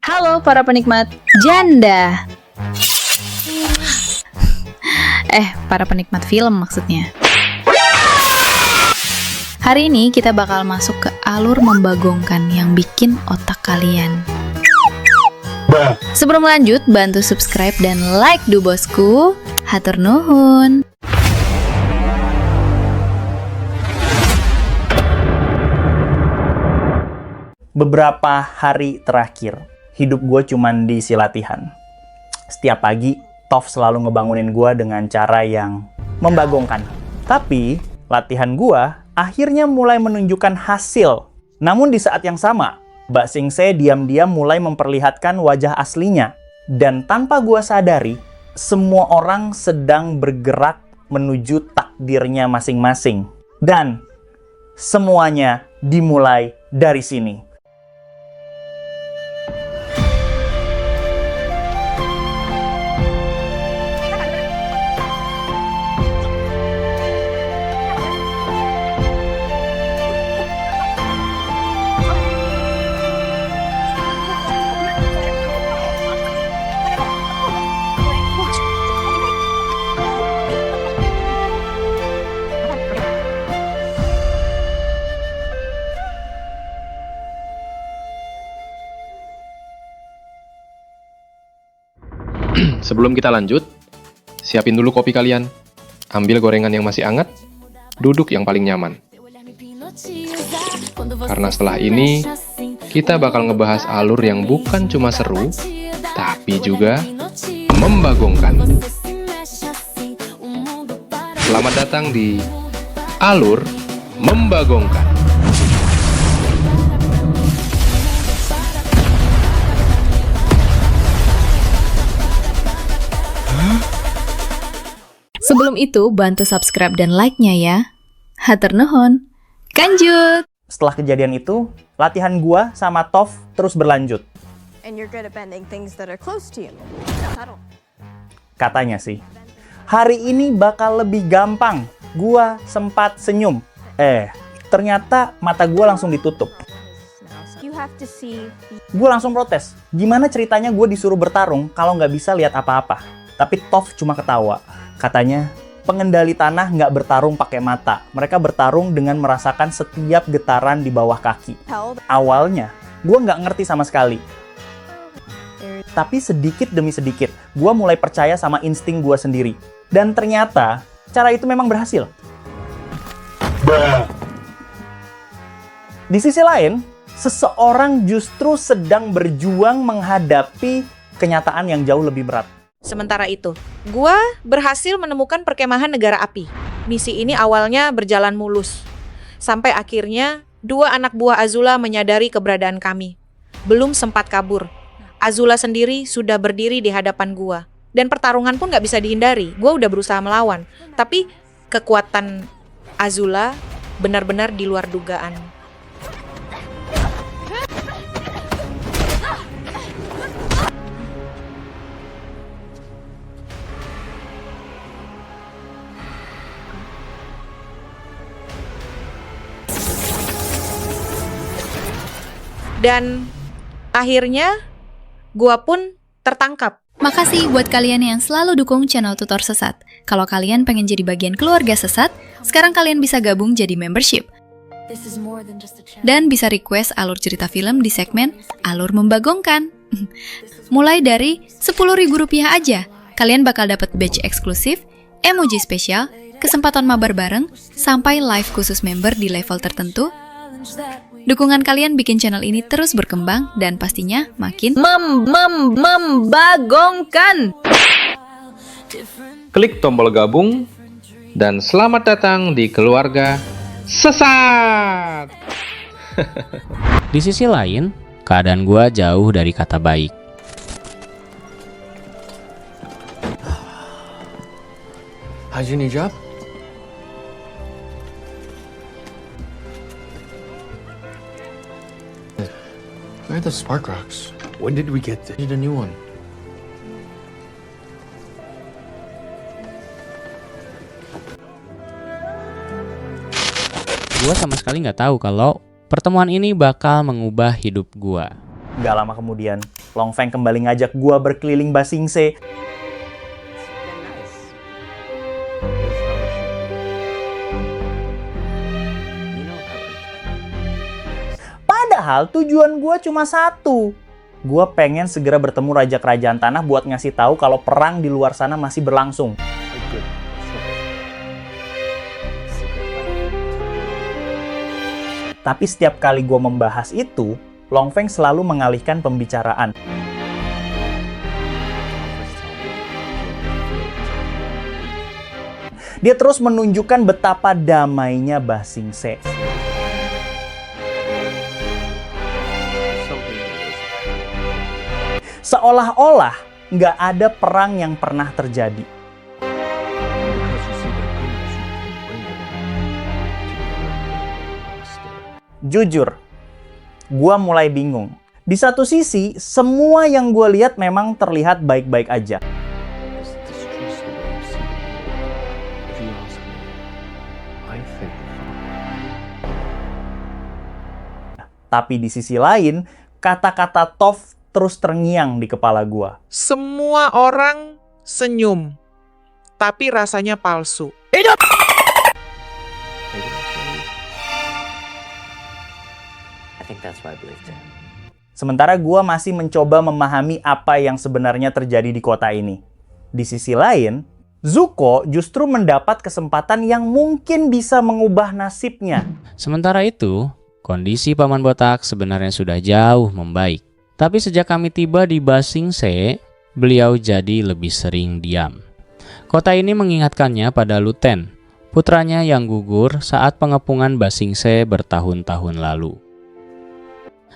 Halo para penikmat janda. Para penikmat film maksudnya. Hari ini kita bakal masuk ke alur membagongkan yang bikin otak kalian. Sebelum lanjut, bantu subscribe dan like du bosku. Hatur nuhun. Beberapa hari terakhir, hidup gue cuman diisi latihan. Setiap pagi, Tov selalu ngebangunin gue dengan cara yang membagongkan. Tapi, latihan gue akhirnya mulai menunjukkan hasil. Namun di saat yang sama, Mbak Singse diam-diam mulai memperlihatkan wajah aslinya. Dan tanpa gue sadari, semua orang sedang bergerak menuju takdirnya masing-masing. Dan semuanya dimulai dari sini. Sebelum kita lanjut, siapin dulu kopi kalian. Ambil gorengan yang masih hangat, duduk yang paling nyaman. Karena setelah ini, kita bakal ngebahas alur yang bukan cuma seru, tapi juga membagongkan. Selamat datang di Alur Membagongkan. Sebelum itu, bantu subscribe dan like-nya ya. Hatur nuhun. Lanjut. Setelah kejadian itu, latihan gua sama Tov terus berlanjut. And you're good at bending things that are close to you. Subtle. Katanya sih. Hari ini bakal lebih gampang. Gua sempat senyum. Ternyata mata gua langsung ditutup. You have to see. Gua langsung protes. Gimana ceritanya gua disuruh bertarung kalau nggak bisa lihat apa-apa? Tapi Tov cuma ketawa. Katanya, pengendali tanah nggak bertarung pakai mata. Mereka bertarung dengan merasakan setiap getaran di bawah kaki. Awalnya, gue nggak ngerti sama sekali. Tapi sedikit demi sedikit, gue mulai percaya sama insting gue sendiri. Dan ternyata, cara itu memang berhasil. Di sisi lain, seseorang justru sedang berjuang menghadapi kenyataan yang jauh lebih berat. Sementara itu, gua berhasil menemukan perkemahan negara api. Misi ini awalnya berjalan mulus. Sampai akhirnya, 2 anak buah Azula menyadari keberadaan kami. Belum sempat kabur. Azula sendiri sudah berdiri di hadapan gua. Dan pertarungan pun gak bisa dihindari. Gua udah berusaha melawan. Tapi kekuatan Azula benar-benar di luar dugaan. Dan akhirnya gua pun tertangkap. Makasih buat kalian yang selalu dukung channel Tutor Sesat. Kalau kalian pengen jadi bagian keluarga Sesat, sekarang kalian bisa gabung jadi membership. Dan bisa request alur cerita film di segmen Alur Membagongkan. Mulai dari Rp10.000 aja, kalian bakal dapat badge eksklusif, emoji spesial, kesempatan mabar bareng, sampai live khusus member di level tertentu. Dukungan kalian bikin channel ini terus berkembang dan pastinya makin membagongkan. Klik tombol gabung, dan selamat datang di keluarga Sesat! Di sisi lain, keadaan gua jauh dari kata baik. How's your new job? Where are the spark rocks? When did we get this? Did a new one? Gua sama sekali nggak tahu kalau pertemuan ini bakal mengubah hidup gua. Gak lama kemudian, Long Feng kembali ngajak gua berkeliling Ba Sing Se. Padahal tujuan gua cuma satu. Gua pengen segera bertemu Raja Kerajaan Tanah buat ngasih tahu kalau perang di luar sana masih berlangsung. Tapi setiap kali gua membahas itu, Long Feng selalu mengalihkan pembicaraan. Dia terus menunjukkan betapa damainya Ba Sing Se. Seolah-olah nggak ada perang yang pernah terjadi. Jujur, gua mulai bingung. Di satu sisi, semua yang gua lihat memang terlihat baik-baik aja. Tapi di sisi lain, kata-kata Toph terus terngiang di kepala gua. Semua orang senyum, tapi rasanya palsu. Sementara gua masih mencoba memahami apa yang sebenarnya terjadi di kota ini. Di sisi lain, Zuko justru mendapat kesempatan yang mungkin bisa mengubah nasibnya. Sementara itu, kondisi Paman Botak sebenarnya sudah jauh membaik. Tapi sejak kami tiba di Ba Sing Se, beliau jadi lebih sering diam. Kota ini mengingatkannya pada Luten, putranya yang gugur saat pengepungan Ba Sing Se bertahun-tahun lalu.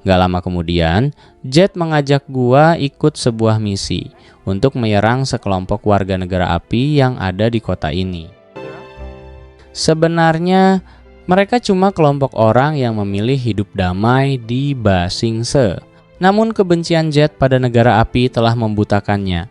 Gak lama kemudian, Jet mengajak gua ikut sebuah misi untuk menyerang sekelompok warga negara api yang ada di kota ini. Sebenarnya, mereka cuma kelompok orang yang memilih hidup damai di Ba Sing Se. Namun kebencian Jet pada negara api telah membutakannya.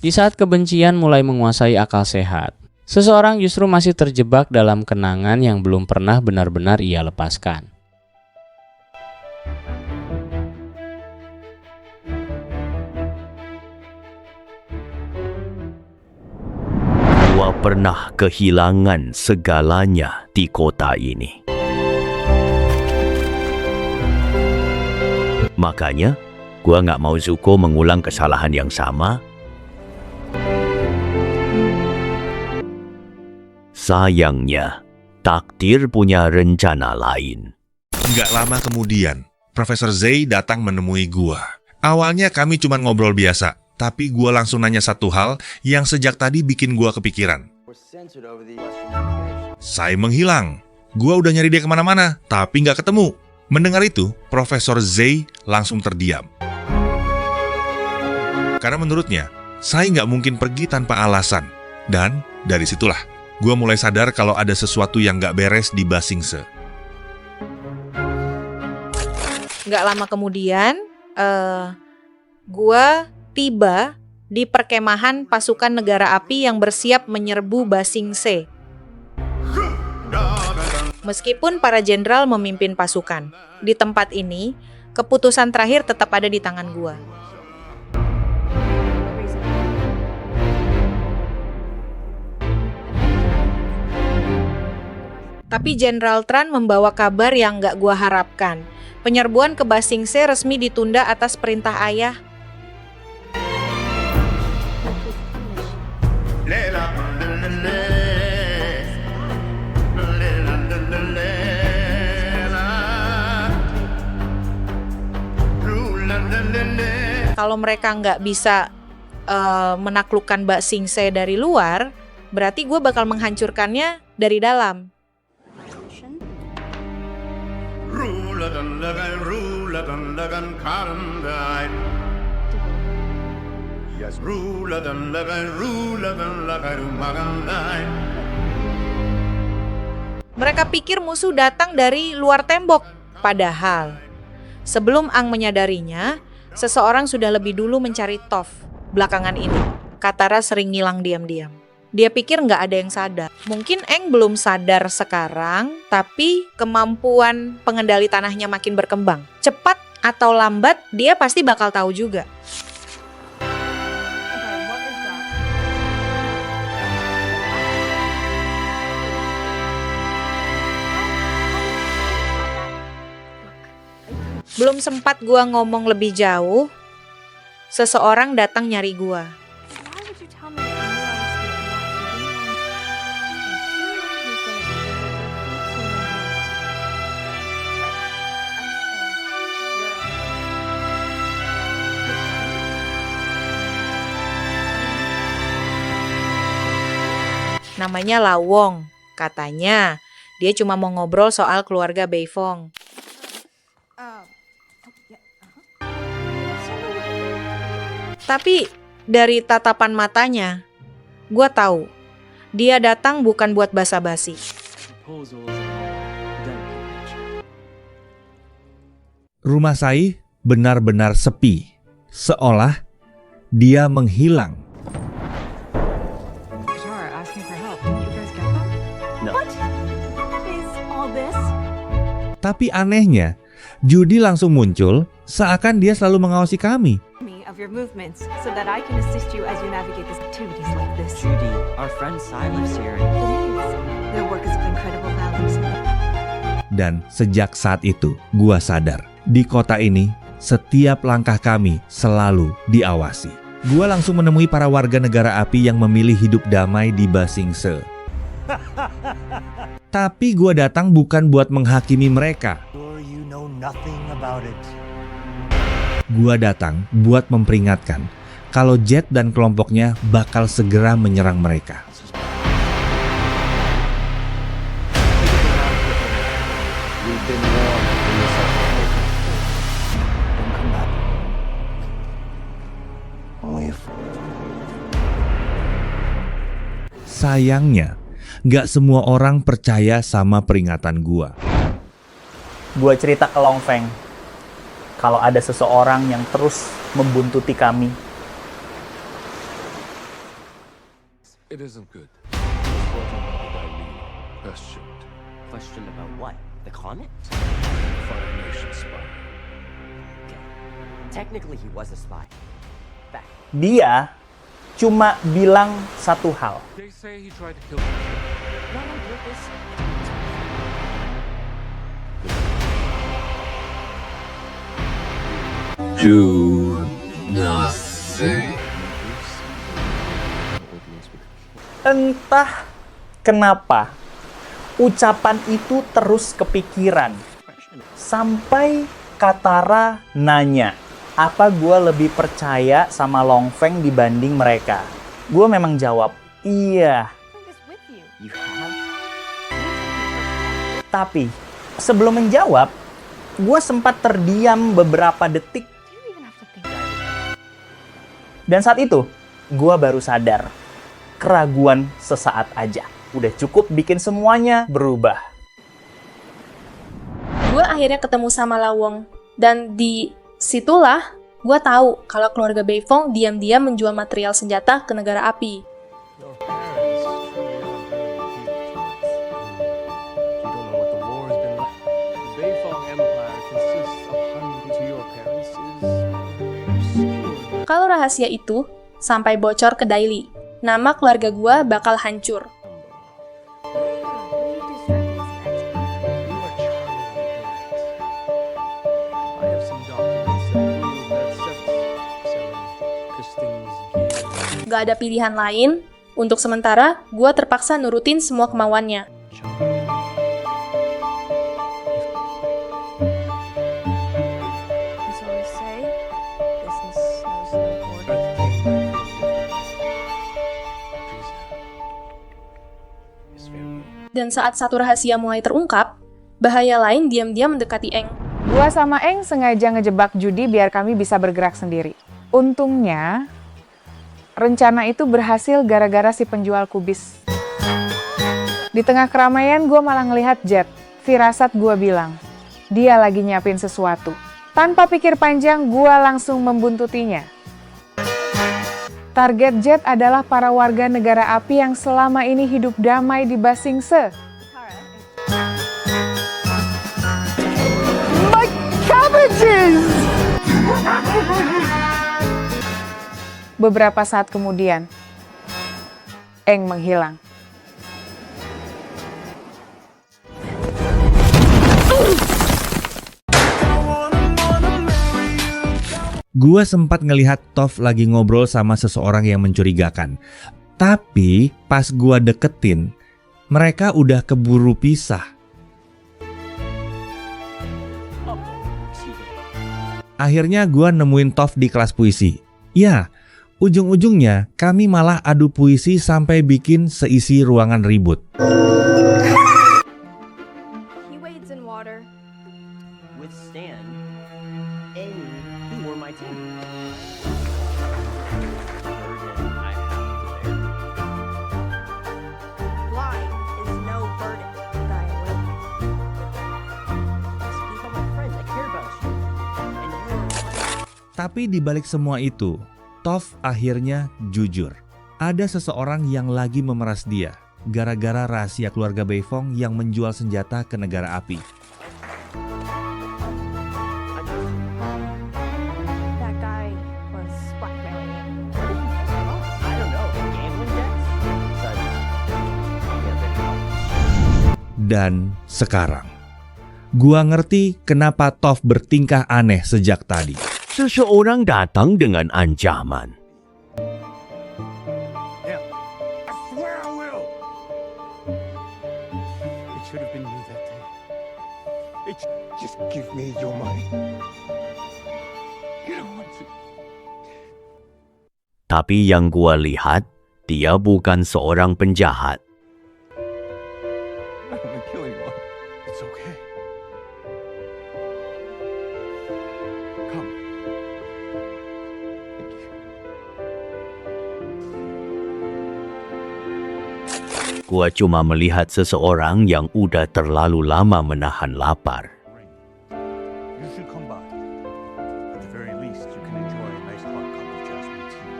Di saat kebencian mulai menguasai akal sehat, seseorang justru masih terjebak dalam kenangan yang belum pernah benar-benar ia lepaskan. Gua pernah kehilangan segalanya di kota ini. Makanya, gua nggak mau Zuko mengulang kesalahan yang sama. Sayangnya, takdir punya rencana lain. Nggak lama kemudian, Profesor Zay datang menemui gua. Awalnya kami cuma ngobrol biasa, tapi gua langsung nanya satu hal yang sejak tadi bikin gua kepikiran. Sai menghilang. Gua udah nyari dia kemana-mana, tapi nggak ketemu. Mendengar itu, Profesor Zay langsung terdiam. Karena menurutnya, Sai nggak mungkin pergi tanpa alasan. Dan dari situlah, gua mulai sadar kalau ada sesuatu yang nggak beres di Ba Sing Se. Nggak lama kemudian, gua tiba di perkemahan pasukan negara api yang bersiap menyerbu Ba Sing Se. Meskipun para jenderal memimpin pasukan, di tempat ini, keputusan terakhir tetap ada di tangan gua. Tapi Jenderal Tran membawa kabar yang nggak gua harapkan. Penyerbuan ke Ba Sing Se resmi ditunda atas perintah ayah. Kalau mereka nggak bisa menaklukkan Ba Sing Se dari luar, berarti gue bakal menghancurkannya dari dalam. Mereka pikir musuh datang dari luar tembok. Padahal, sebelum Aang menyadarinya, seseorang sudah lebih dulu mencari Toph belakangan ini. Katara sering ngilang diam-diam. Dia pikir nggak ada yang sadar. Mungkin Eng belum sadar sekarang, tapi kemampuan pengendali tanahnya makin berkembang. Cepat atau lambat, dia pasti bakal tahu juga. Belum sempat gua ngomong lebih jauh, seseorang datang nyari gua. Namanya Lawong. Katanya dia cuma mau ngobrol soal keluarga Beifong. Tapi dari tatapan matanya, gue tahu dia datang bukan buat basa-basi. Rumah Sai benar-benar sepi, seolah dia menghilang. Tapi anehnya, Judy langsung muncul seakan dia selalu mengawasi kami. Of your movements so that I can assist you as you navigate these activities like this. Judy, our friend Sai lives here. It is. Their work is of incredible value. Dan sejak saat itu, gua sadar, di kota ini, setiap langkah kami selalu diawasi. Gua langsung menemui para warga negara api yang memilih hidup damai di Ba Sing Se. Tapi gua datang bukan buat menghakimi mereka. Gua datang buat memperingatkan kalau Jet dan kelompoknya bakal segera menyerang mereka. Sayangnya, gak semua orang percaya sama peringatan gua. Gua cerita ke Long Feng kalau ada seseorang yang terus membuntuti kami. It isn't good. Question about what? The comet? Foreign nation spy. Okay. Technically he was a spy. Back. Dia cuma bilang satu hal. They say he tried to kill Not on purpose. Do nothing. Entah kenapa ucapan itu terus kepikiran. Sampai Katara nanya, apa gue lebih percaya sama Long Feng dibanding mereka? Gue memang jawab, iya. You have? Tapi sebelum menjawab, gue sempat terdiam beberapa detik. Dan saat itu, gue baru sadar. Keraguan sesaat aja. Udah cukup bikin semuanya berubah. Gue akhirnya ketemu sama Lawong. Dan di situlah gue tahu kalau keluarga Beifong diam-diam menjual material senjata ke negara api. Kalau rahasia itu sampai bocor ke Daily, nama keluarga gue bakal hancur. Gak ada pilihan lain, untuk sementara gue terpaksa nurutin semua kemauannya. Dan saat satu rahasia mulai terungkap, bahaya lain diam-diam mendekati Eng. Gua sama Eng sengaja ngejebak Judy biar kami bisa bergerak sendiri. Untungnya, rencana itu berhasil gara-gara si penjual kubis. Di tengah keramaian, gue malah ngelihat Jet. Firasat gue bilang, dia lagi nyiapin sesuatu. Tanpa pikir panjang, gue langsung membuntutinya. Target Jet adalah para warga negara api yang selama ini hidup damai di Basingse. My cabbages! Beberapa saat kemudian, Eng menghilang. Gua sempat ngelihat Toph lagi ngobrol sama seseorang yang mencurigakan. Tapi pas gua deketin, mereka udah keburu pisah. Akhirnya gua nemuin Toph di kelas puisi. Ya, ujung-ujungnya kami malah adu puisi sampai bikin seisi ruangan ribut. He wades in water. With Stan, and he wore my team. Blind is no burden that I am weighing. These people are my friends. I care about you. And you are one. Tapi di balik semua itu, Toph akhirnya jujur. Ada seseorang yang lagi memeras dia gara-gara rahasia keluarga Beifong yang menjual senjata ke negara api. That guy was blackmailing me. I don't know. Gambling debts? Besides, we have big problems. Dan sekarang, gua ngerti kenapa Toph bertingkah aneh sejak tadi. Seseorang datang dengan ancaman. Yeah. I swear I will. It should have been me that day. Just give me your money. You don't want to. Tapi yang gua lihat, dia bukan seorang penjahat. I don't want to kill anyone. It's okay. Come. Thank you. Gua cuma melihat seseorang yang udah terlalu lama menahan lapar. You should come by. At the very least, you can enjoy a nice hot cup of jasmine tea.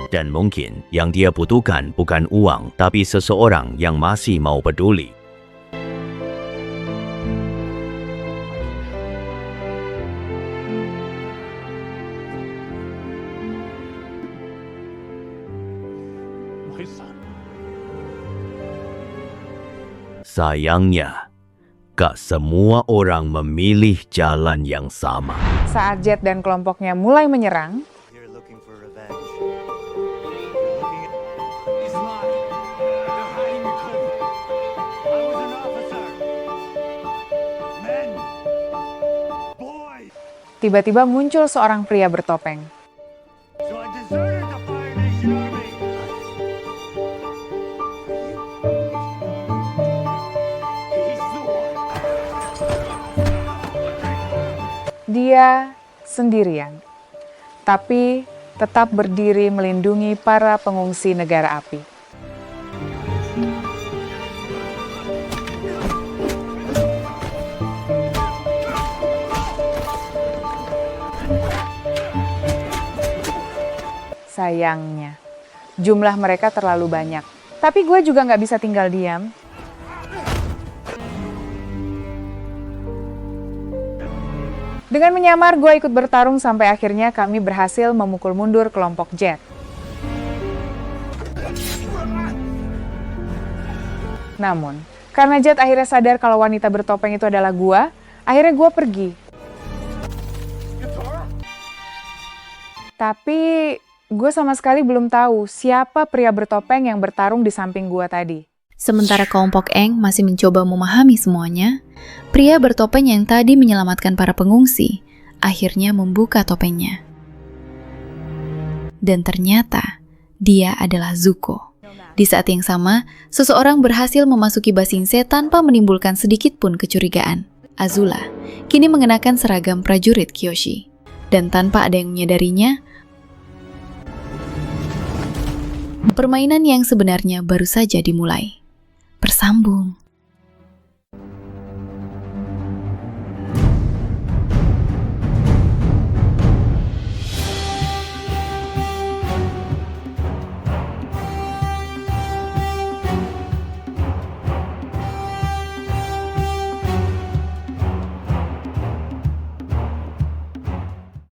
Dan mungkin yang dia butuhkan bukan uang, tapi seseorang yang masih mau peduli. My son. Sayangnya, gak semua orang memilih jalan yang sama. Saat Jet dan kelompoknya mulai menyerang, You're looking for revenge. He's lying. They're hiding your cover. I was an officer. Men. Boy. tiba-tiba muncul seorang pria bertopeng. So I deserted the Fire Nation Army. He's the one. Dia sendirian, tapi tetap berdiri melindungi para pengungsi negara api. Sayangnya, jumlah mereka terlalu banyak. Tapi gue juga nggak bisa tinggal diam. Dengan menyamar, gue ikut bertarung sampai akhirnya kami berhasil memukul mundur kelompok Jet. Namun, karena Jet akhirnya sadar kalau wanita bertopeng itu adalah gue, akhirnya gue pergi. Tapi, gue sama sekali belum tahu siapa pria bertopeng yang bertarung di samping gue tadi. Sementara kelompok Eng masih mencoba memahami semuanya, pria bertopeng yang tadi menyelamatkan para pengungsi akhirnya membuka topengnya. Dan ternyata dia adalah Zuko. Di saat yang sama, seseorang berhasil memasuki Basingse tanpa menimbulkan sedikit pun kecurigaan. Azula kini mengenakan seragam prajurit Kyoshi. Dan tanpa ada yang menyadarinya, permainan yang sebenarnya baru saja dimulai. Bersambung.